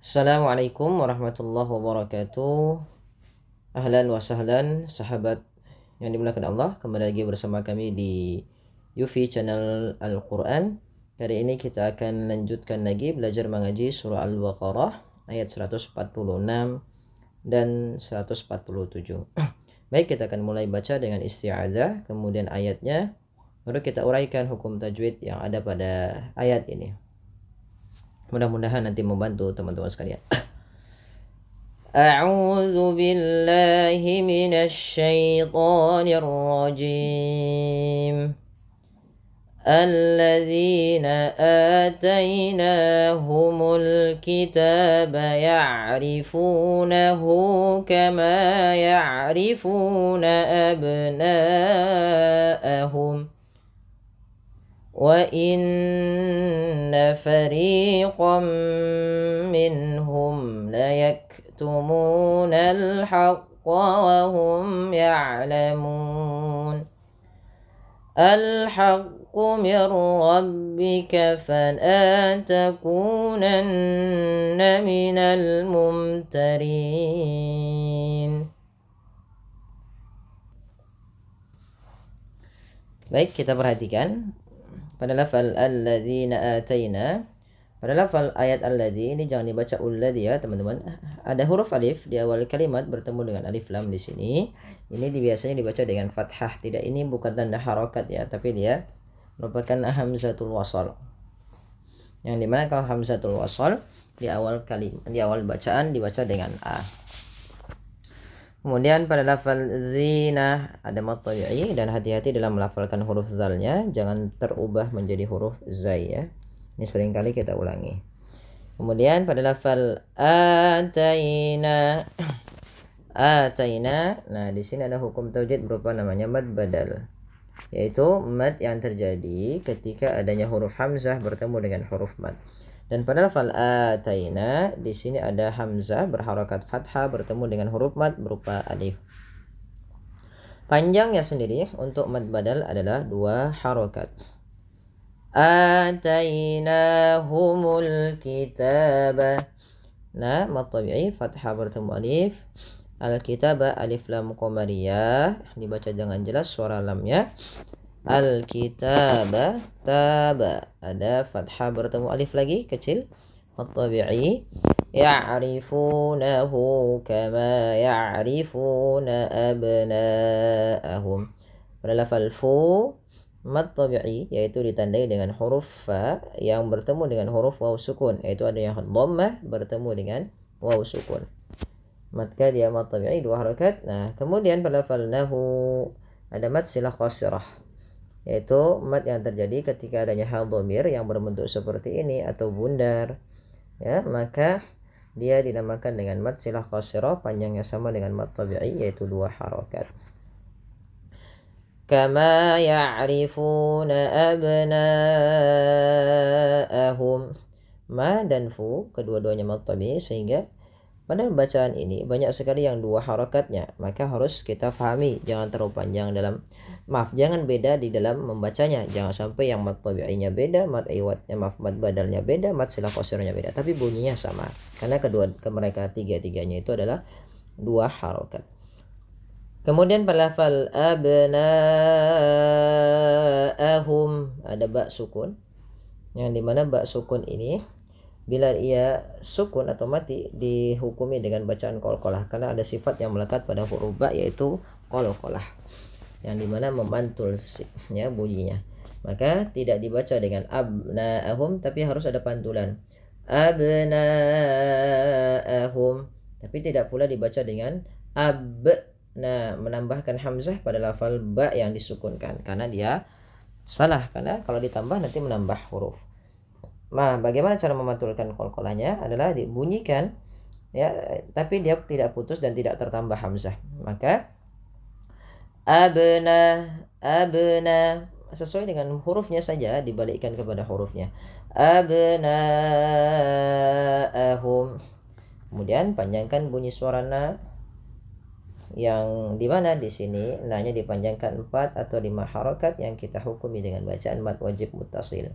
Assalamualaikum warahmatullahi wabarakatuh. Ahlan wa sahlan sahabat yang dimuliakan Allah, kembali lagi bersama kami di Yufi Channel Al-Quran. Kali ini kita akan lanjutkan lagi belajar mengaji surah Al-Baqarah ayat 146 dan 147. Baik, kita akan mulai baca dengan isti'adzah, kemudian ayatnya, baru kita uraikan hukum tajwid yang ada pada ayat ini. Mudah-mudahan nanti membantu teman-teman sekalian. أعوذ بالله من الشيطان الرجيم الذين آتيناهم الكتاب يعرفونه كما يعرفون أبناءهم وإن فريقا منهم ليكتمون الحق وهم يعلمون الحق من ربك فلا تكونن من الممترين. Baik, kita perhatikan pada lafal alladzina ataina. Pada lafal ayat alladzi ini jangan dibaca ulladzi ya teman-teman. Ada huruf alif di awal kalimat bertemu dengan alif lam di sini. Ini biasanya dibaca dengan fathah. Tidak, ini bukan tanda harokat ya, tapi dia merupakan hamzatul wasal. Yang dimana kalau hamzatul wasal di awal bacaan dibaca dengan a. Kemudian pada lafal zina ada mad tabi'i, dan hati-hati dalam melafalkan huruf zalnya, jangan terubah menjadi huruf zai ya. Ini seringkali kita ulangi. Kemudian pada lafal ataina, ataina, nah di sini ada hukum tajwid berupa namanya mad badal, yaitu mad yang terjadi ketika adanya huruf hamzah bertemu dengan huruf mad. Dan pada lafal ataina di sini ada hamzah berharakat fathah bertemu dengan huruf mad berupa alif. Panjangnya sendiri untuk mad badal adalah 2 harakat. Atainahumul kitaba. Nah, mad tabi'i fathah bertemu alif. Al-kitaba alif lam qamariyah, dibaca dengan jelas suara lamnya. Al-kitaba taba, ada fathah bertemu alif lagi kecil, mad tabi'i. Ya'rifunahu kama ya'rifuna abna'ahum. Pada lafal fu mad tabi'i, yaitu ditandai dengan huruf fa yang bertemu dengan huruf waw sukun, yaitu ada yang dhammah bertemu dengan waw sukun, maka dia mad tabi'i 2 harakat. Nah, kemudian pada lafal nahu ada mad silah qasirah, yaitu mad yang terjadi ketika adanya hal dhamir yang berbentuk seperti ini atau bundar ya, maka dia dinamakan dengan mad silah qasirah, panjangnya sama dengan mad tabi'i yaitu 2 harakat. Kama ya'rifuna abna'ahum, ma dan fu kedua-duanya mad tabi'i, sehingga pada bacaan ini banyak sekali yang 2 harakatnya, maka harus kita fahami, jangan terlalu panjang jangan beda di dalam membacanya, jangan sampai yang mad tabi'inya beda, mad iwadnya mad badalnya beda, mad silah qasirnya beda, tapi bunyinya sama, karena mereka tiga-tiganya itu adalah 2 harakat. Kemudian pada lafal abna'ahum ada ba sukun, yang dimana ba sukun ini bila ia sukun atau mati dihukumi dengan bacaan qalqalah, karena ada sifat yang melekat pada huruf ba yaitu qalqalah, yang dimana memantul ya bunyinya, maka tidak dibaca dengan abna'ahum tapi harus ada pantulan abna'ahum, tapi tidak pula dibaca dengan menambahkan hamzah pada lafal ba yang disukunkan, karena dia salah, karena kalau ditambah nanti menambah huruf. Nah, bagaimana cara memantulkan qalqalahnya adalah dibunyikan ya, tapi dia tidak putus dan tidak tertambah hamzah. Maka abna sesuai dengan hurufnya saja, dibalikkan kepada hurufnya. Abna'ahum. Kemudian panjangkan bunyi suara na, yang dimana di sini na-nya dipanjangkan 4 atau 5 harakat yang kita hukumi dengan bacaan mad wajib muttasil.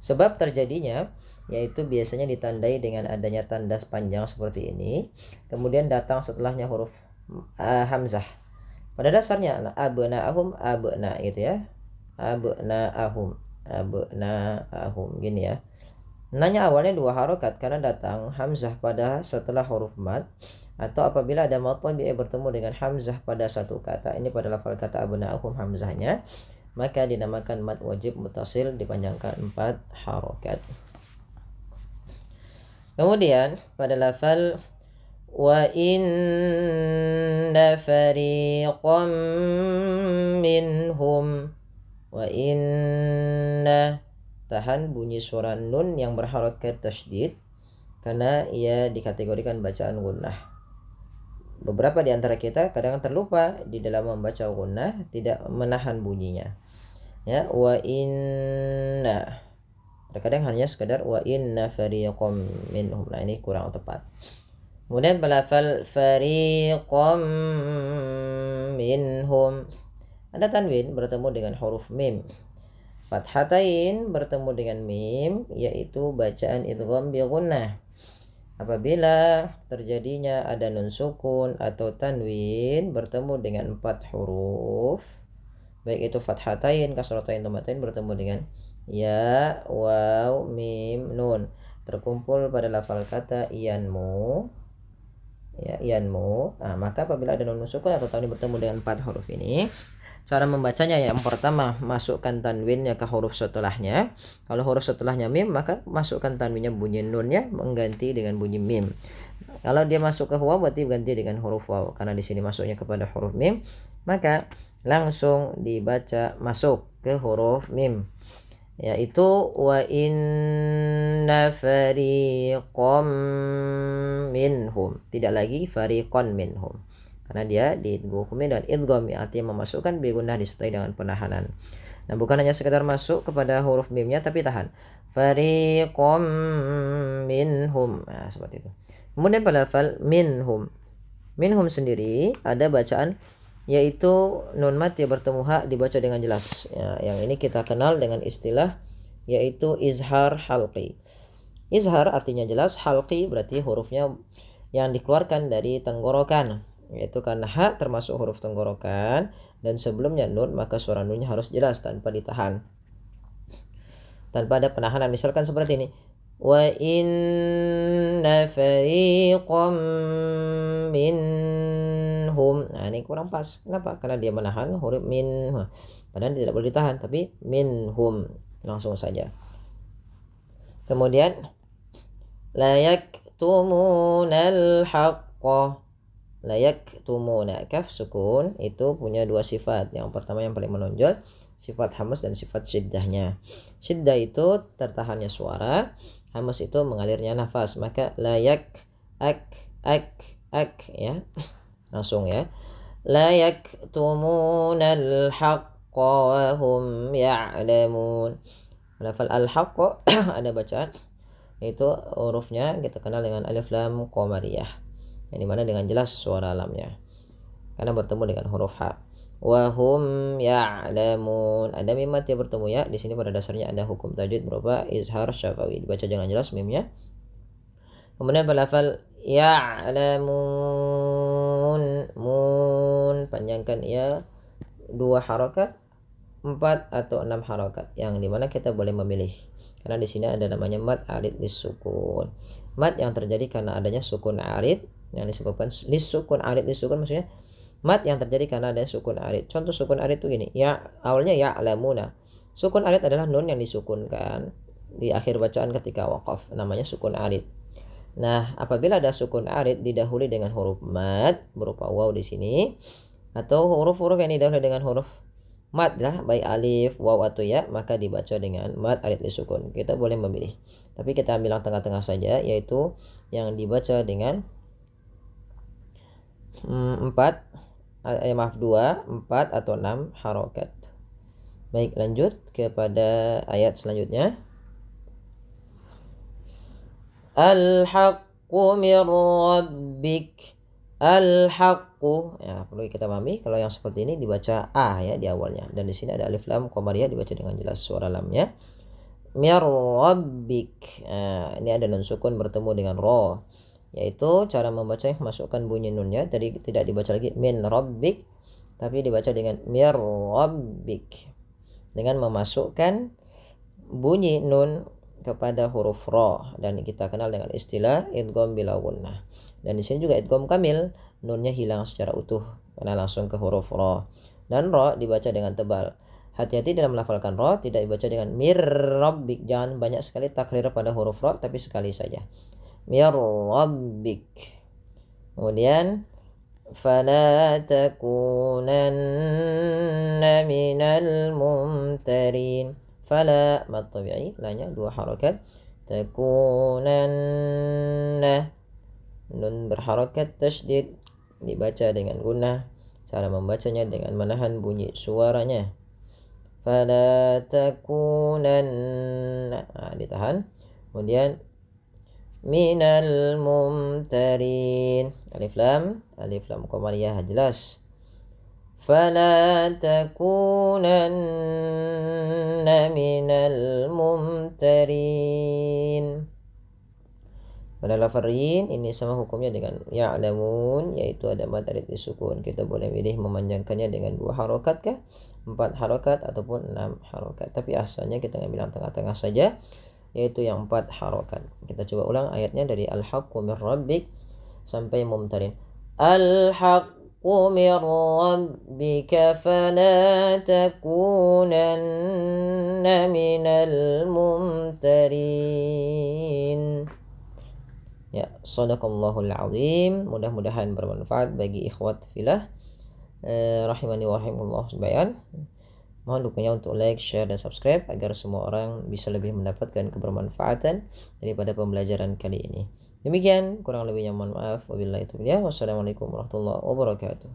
Sebab terjadinya yaitu biasanya ditandai dengan adanya tanda panjang seperti ini, kemudian datang setelahnya huruf hamzah. Pada dasarnya abna'ahum abna gitu ya. Abna'ahum gini ya. Nanya awalnya 2 harokat karena datang hamzah pada setelah huruf mad, atau apabila ada mad tabi'i bertemu dengan hamzah pada satu kata. Ini pada lafal kata abna'ahum hamzahnya, maka dinamakan mad wajib mutasil dipanjangkan 4 harokat. Kemudian pada lafal wa inna fariqam minhum, wa inna, tahan bunyi suara nun yang berharokat tasydid karena ia dikategorikan bacaan gunnah. Beberapa di antara kita kadang terlupa di dalam membaca gunnah, tidak menahan bunyinya. Ya, wa inna. Terkadang hanya sekadar wa inna fariqam minhum. Nah, ini kurang tepat. Kemudian balafal fariqam minhum, ada tanwin bertemu dengan huruf mim. Fathatain bertemu dengan mim, yaitu bacaan idgham bi gunnah. Apabila terjadinya ada nun sukun atau tanwin bertemu dengan 4 huruf, baik itu fathatain, kasratain, dhammatain bertemu dengan ya, waw, mim, nun, terkumpul pada lafal kata yanmu. Ya, yanmu. Nah, maka apabila ada nun sukun atau tanwin bertemu dengan 4 huruf ini, cara membacanya yang pertama masukkan tanwinnya ke huruf setelahnya. Kalau huruf setelahnya mim, maka masukkan tanwinnya bunyi nunnya mengganti dengan bunyi mim. Kalau dia masuk ke waw berarti ganti dengan huruf waw, karena di sini masuknya kepada huruf mim, maka langsung dibaca masuk ke huruf mim, yaitu wa inna fariqam minhum, tidak lagi fariqan minhum, karena dia dihukumi dengan idgham, artinya memasukkan bi gunnah disertai dengan penahanan. Nah, bukan hanya sekedar masuk kepada huruf mimnya tapi tahan, fariqam minhum. Nah, seperti itu. Kemudian pada lafal minhum, minhum sendiri ada bacaan, yaitu nun mat yang bertemu ha dibaca dengan jelas. Ya, yang ini kita kenal dengan istilah yaitu izhar halqi. Izhar artinya jelas, halqi berarti hurufnya yang dikeluarkan dari tenggorokan, yaitu karena ha termasuk huruf tenggorokan dan sebelumnya nun, maka suara nunnya harus jelas tanpa ditahan, tanpa ada penahanan. Misalkan seperti ini, wa inna fariqam minhum. Nah, ini kurang pas. Kenapa? Karena dia menahan huruf min, padahal tidak boleh ditahan, tapi minhum langsung saja. Kemudian la yaktumunal haqqa, la yaktumuna, kaf sukun itu punya 2 sifat. Yang pertama yang paling menonjol sifat hamas dan sifat syiddahnya. Syiddah itu tertahannya suara, hamas itu mengalirnya nafas. Maka layak ak ya, langsung ya, layak tumunal haqqa wa hum ya'lamun. Lafal al-haqqa ada bacaan, itu hurufnya kita kenal dengan alif lam qamariyah, yang dimana dengan jelas suara lamnya karena bertemu dengan huruf ha. Wahum ya'lamun, ada mim mat yang bertemu ya. Di sini pada dasarnya ada hukum tajwid berupa izhar syafawi, dibaca dengan jelas mimnya. Kemudian lafal ya'lamun, mun, panjangkan ya 2 harokat, 4 atau 6 harokat, yang dimana kita boleh memilih karena di sini ada namanya mad arid lisukun. Mad yang terjadi karena adanya sukun arid, yang disebabkan lisukun arid, lisukun maksudnya mad yang terjadi karena ada sukun arid. Contoh sukun arid itu gini, ya awalnya ya alamuna. Sukun arid adalah nun yang disukunkan di akhir bacaan ketika waqaf, namanya sukun arid. Nah, apabila ada sukun arid didahului dengan huruf mad berupa waw di sini, atau huruf-huruf yang didahului dengan huruf mad lah, baik alif, waw atau ya, maka dibaca dengan mad arid lisukun. Kita boleh memilih, tapi kita ambil yang tengah-tengah saja, yaitu yang dibaca dengan 2, 4 atau 6 harokat. Baik, lanjut kepada ayat selanjutnya. Al-haqqu mir rabbik. Al-haqqu, ya perlu kita pahami kalau yang seperti ini dibaca a ya di awalnya, dan di sini ada alif lam qamariyah dibaca dengan jelas suara lamnya. mir rabbik. Ini ada nun sukun bertemu dengan ra, yaitu cara membaca masukkan bunyi nunnya. Tadi tidak dibaca lagi min rabbik, tapi dibaca dengan mir rabbik dengan memasukkan bunyi nun kepada huruf ra, dan kita kenal dengan istilah idgham bila gunnah. Dan di sini juga idgham kamil, nunnya hilang secara utuh karena langsung ke huruf ra, dan ra dibaca dengan tebal. Hati-hati dalam melafalkan ra, tidak dibaca dengan mir rabbik. Jangan banyak sekali takrir pada huruf ra, tapi sekali saja. Mir rabbik. Kemudian fala takunanna minal mumtarin. Fala mad tabi'i, lanya 2 harakat. Takunanna, nun berharakat tasydid, dibaca dengan gunnah. Cara membacanya dengan menahan bunyi suaranya. Fala takunanna, ditahan. Kemudian minal mumtarin, alif lam qamariyah jelas. Fala takunanna minal mumtarin. Pada lafadhin ini sama hukumnya dengan ya'lamun, yaitu ada mad alif disukun. Kita boleh pilih memanjangkannya dengan 2 harakat kah, 4 harakat ataupun 6 harakat. Tapi asalnya kita ngambil yang tengah-tengah saja, yaitu yang 4 harakat. Kita coba ulang ayatnya dari al-haqqu mir rabbik sampai mumtarin. Al-haqqu mir rabbika fala takunanna minal mumtarin. Ya, shadaqallahul azim. Mudah-mudahan bermanfaat bagi ikhwat fillah rahimani wa rahimakumullah sekalian. Mohon dukungannya untuk like, share, dan subscribe agar semua orang bisa lebih mendapatkan kebermanfaatan daripada pembelajaran kali ini. Demikian, kurang lebihnya mohon maaf. Wabillahi taufiq. Wassalamualaikum warahmatullahi wabarakatuh.